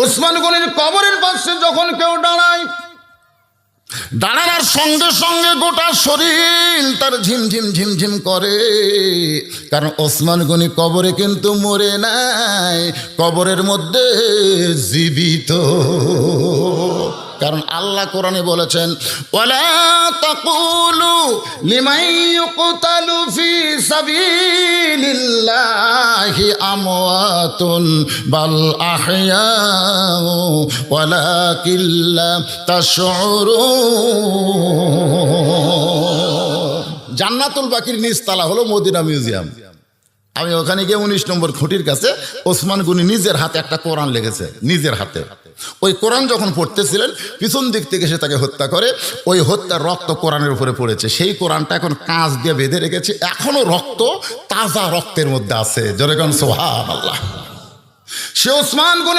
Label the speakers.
Speaker 1: ওসমান গনির কবরের পাশে যখন কেউ দাঁড়ানোর সঙ্গে সঙ্গে গোটা শরীর তার ঝিমঝিম ঝিমঝিম করে, কারণ ওসমান গনি কবরে কিন্তু মরে নাই, কবরের মধ্যে জীবিত। কারণ আল্লাহ কোরআনে বলেছেন, ওয়ালা তাকুলু লিমান ইউকতালু ফি সাবিলিল্লাহি আমওয়াতুন বাল আহইয়াউ ওয়ালাকিন লা তাশউরুন। জান্নাতুল বাকির নিচতলা হলো মদিনা মিউজিয়াম। আমি ওখানে গিয়ে 19 নম্বর খুঁটির কাছে ওসমান গনি নিজের হাতে একটা কোরআন লিখেছে, নিজের হাতে। ওই কোরআন যখন পড়তেছিলেন পিছন দিক থেকে সে তাকে হত্যা করে, ওই হত্যার রক্ত কোরআনের উপরে পড়েছে। সেই কোরআনটা এখন কাঁচ দিয়ে বেঁধে রেখেছে, এখনো রক্ত তাজা রক্তের মধ্যে আছে। জোরে কোন সুবহানাল্লাহ। সে ওসমান গনি